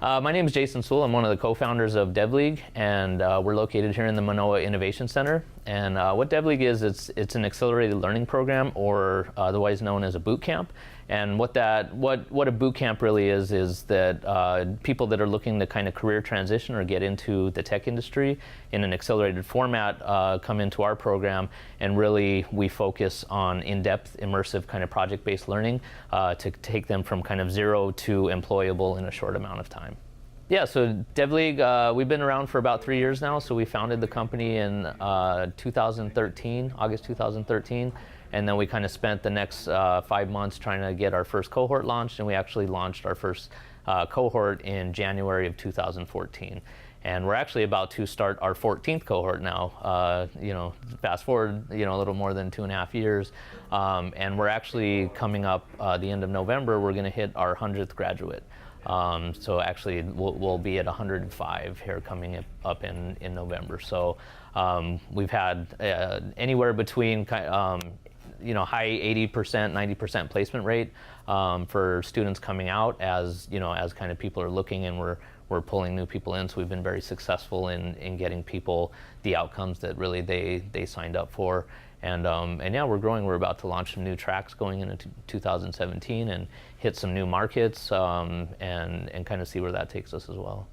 My name is Jason Sewell. I'm one of the co-founders of DevLeague, and we're located here in the Manoa Innovation Center. And what DevLeague is, it's an accelerated learning program, or otherwise known as a boot camp. And what a boot camp really is that people that are looking to kind of career transition or get into the tech industry in an accelerated format come into our program, and really we focus on in-depth, immersive kind of project-based learning to take them from kind of zero to employable in a short amount of time. Yeah, so DevLeague, we've been around for about 3 years now. So we founded the company in 2013, August 2013. And then we kind of spent the next 5 months trying to get our first cohort launched, and we actually launched our first cohort in January of 2014. And we're actually about to start our 14th cohort now. Fast forward, a little more than 2.5 years, and we're actually coming up the end of November. We're going to hit our 100th graduate. So actually, we'll be at 105 here coming up in November. So we've had anywhere between high 80%, 90% placement rate for students coming out as kind of people are looking, and we're pulling new people in. So we've been very successful in getting people the outcomes that really they signed up for. And yeah, we're growing. We're about to launch some new tracks going into 2017 and hit some new markets and kind of see where that takes us as well.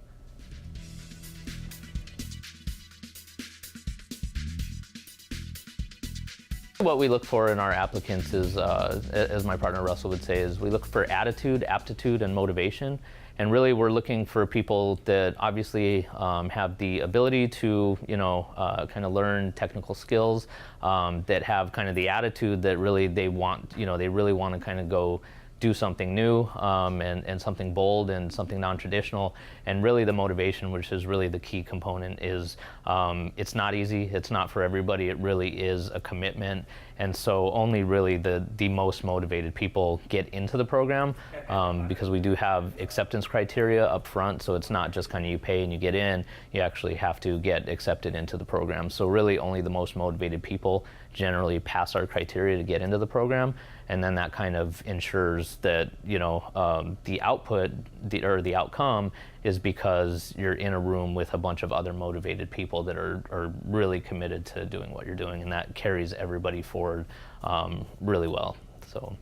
What we look for in our applicants is, as my partner Russell would say, is we look for attitude, aptitude, and motivation. And really, we're looking for people that obviously have the ability to, kind of learn technical skills, that have kind of the attitude that really they want, they really want to kind of go do something new and something bold and something non-traditional. And really the motivation, which is really the key component, is it's not easy, it's not for everybody, it really is a commitment. And so only really the most motivated people get into the program, because we do have acceptance criteria up front. So it's not just kind of you pay and you get in, you actually have to get accepted into the program. So really only the most motivated people generally pass our criteria to get into the program. And then that kind of ensures that the output or the outcome is because you're in a room with a bunch of other motivated people that are really committed to doing what you're doing, and that carries everybody forward really well. So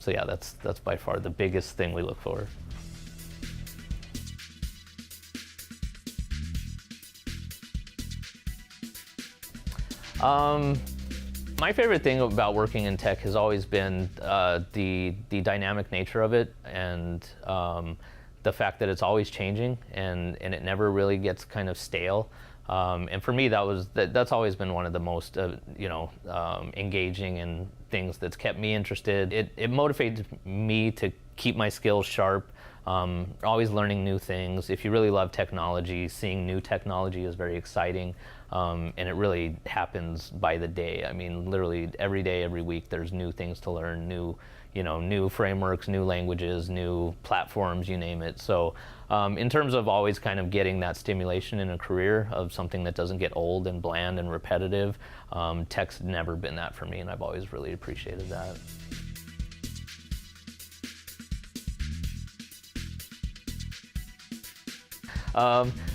yeah, that's by far the biggest thing we look for. My favorite thing about working in tech has always been the dynamic nature of it, and the fact that it's always changing and it never really gets kind of stale. And for me, that's always been one of the most engaging and things that's kept me interested. It motivates me to keep my skills sharp. Always learning new things. If you really love technology, seeing new technology is very exciting, and it really happens by the day. I mean, literally every day, every week, there's new things to learn, new frameworks, new languages, new platforms, you name it. So in terms of always kind of getting that stimulation in a career of something that doesn't get old and bland and repetitive, tech's never been that for me, and I've always really appreciated that.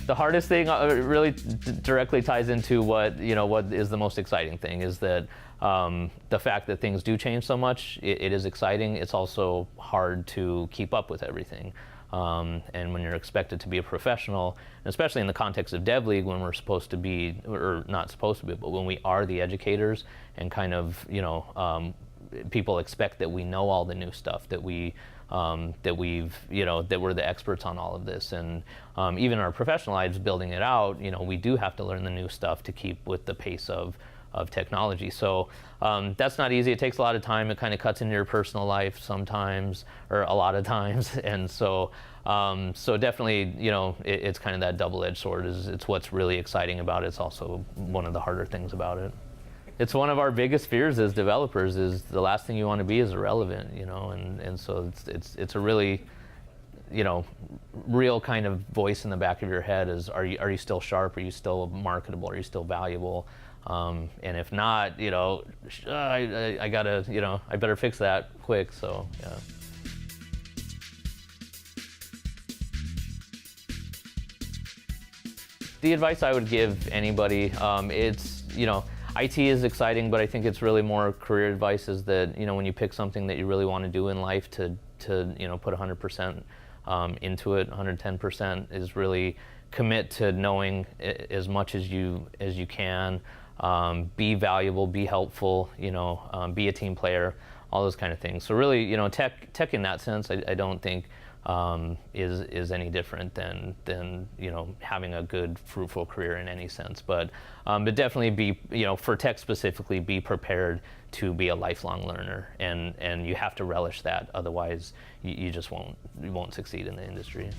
The hardest thing really directly ties into what is the most exciting thing, is that the fact that things do change so much, it is exciting. It's also hard to keep up with everything. And when you're expected to be a professional, and especially in the context of DevLeague, when we're supposed to be, or not supposed to be, but when we are the educators, and kind of, people expect that we know all the new stuff, that we're the experts on all of this. And even our professional lives building it out, we do have to learn the new stuff to keep with the pace of technology. So that's not easy. It takes a lot of time. It kind of cuts into your personal life sometimes, or a lot of times. And so definitely, it's kind of that double-edged sword. It's what's really exciting about it. It's also one of the harder things about it. It's one of our biggest fears as developers, is the last thing you want to be is irrelevant, and so it's a really, real kind of voice in the back of your head is, are you still sharp? Are you still marketable? Are you still valuable? And if not, I gotta, I better fix that quick. So yeah. The advice I would give anybody, it's, IT is exciting, but I think it's really more career advice is that, when you pick something that you really want to do in life to put 100% into it, 110% is really commit to knowing as much as you can, be valuable, be helpful, be a team player, all those kind of things. So really, tech in that sense, I don't think is any different than having a good, fruitful career in any sense. But definitely be, for tech specifically, be prepared to be a lifelong learner, and you have to relish that. Otherwise, you just won't succeed in the industry.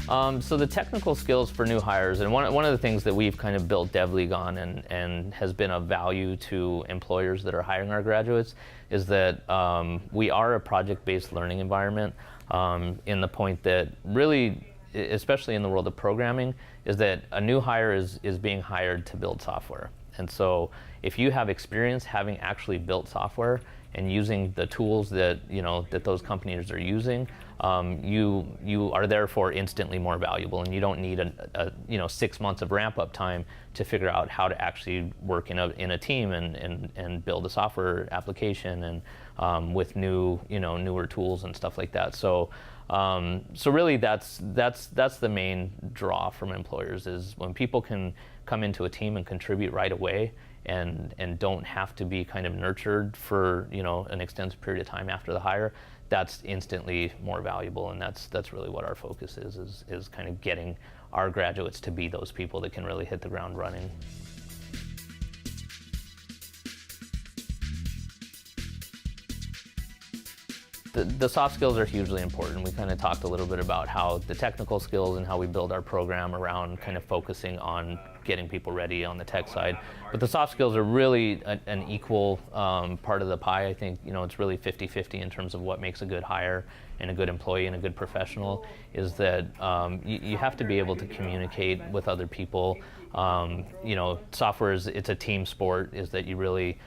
So the technical skills for new hires, and one of the things that we've kind of built DevLeague on and has been of value to employers that are hiring our graduates, is that we are a project-based learning environment, in the point that really, especially in the world of programming, is that a new hire is being hired to build software. And so if you have experience having actually built software and using the tools that that those companies are using, you are therefore instantly more valuable, and you don't need a 6 months of ramp up time to figure out how to actually work in a team and build a software application and with newer tools and stuff like that. So really that's the main draw from employers, is when people can come into a team and contribute right away and don't have to be kind of nurtured for an extensive period of time after the hire. That's instantly more valuable, and that's really what our focus is kind of getting our graduates to be those people that can really hit the ground running. The soft skills are hugely important. We kind of talked a little bit about how the technical skills and how we build our program around kind of focusing on getting people ready on the tech side. But the soft skills are really an equal part of the pie. I think it's really 50-50 in terms of what makes a good hire and a good employee and a good professional, is that you have to be able to communicate with other people. Software it's a team sport, is that you really,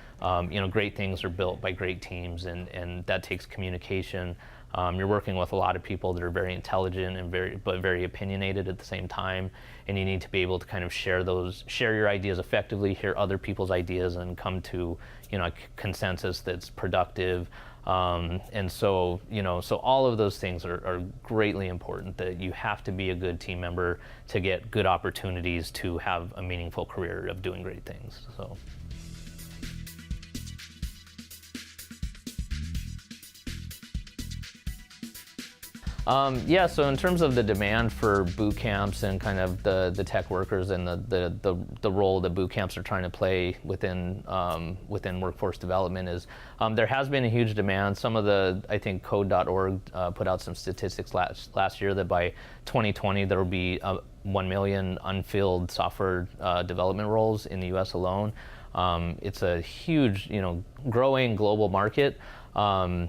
great things are built by great teams, and that takes communication. You're working with a lot of people that are very intelligent and very opinionated at the same time, and you need to be able to kind of share your ideas effectively, hear other people's ideas, and come to a consensus that's productive. And so all of those things are greatly important, that you have to be a good team member to get good opportunities to have a meaningful career of doing great things. So. So in terms of the demand for boot camps and kind of the tech workers and the role that boot camps are trying to play within workforce development, is there has been a huge demand. I think code.org put out some statistics last year that by 2020 there will be 1 million unfilled software development roles in the U.S. alone. It's a huge, growing global market. And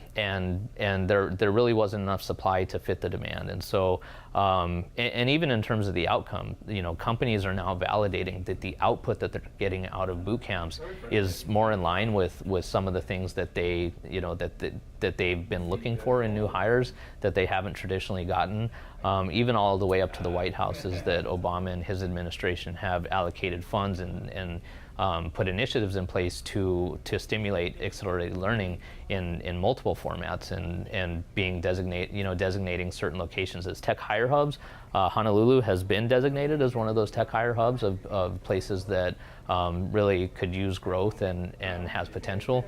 there really wasn't enough supply to fit the demand, and so and even in terms of the outcome, companies are now validating that the output that they're getting out of boot camps is more in line with some of the things that they that they've been looking for in new hires that they haven't traditionally gotten. Even all the way up to the White House, is that Obama and his administration have allocated funds and put initiatives in place to stimulate accelerated learning in multiple formats, and being designating certain locations as tech hire hubs. Honolulu has been designated as one of those tech hire hubs of places that really could use growth and has potential.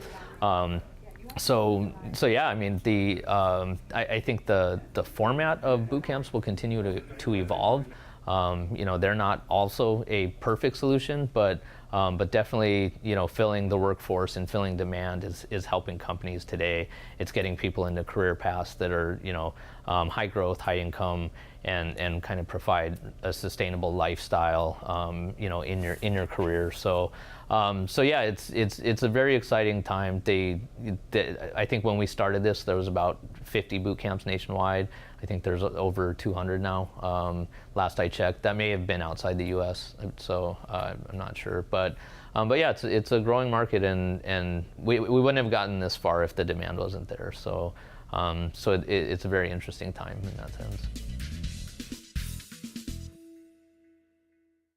So yeah, I mean, I think the format of boot camps will continue to evolve. They're not also a perfect solution, but definitely, filling the workforce and filling demand is helping companies today. It's getting people into career paths that are, high growth, high income, and kind of provide a sustainable lifestyle, in your career. So yeah, it's a very exciting time. I think when we started this, there was about 50 boot camps nationwide. I think there's over 200 now. Last I checked, that may have been outside the U.S., so I'm not sure. But yeah, it's a growing market, and we wouldn't have gotten this far if the demand wasn't there. So So it's a very interesting time in that sense.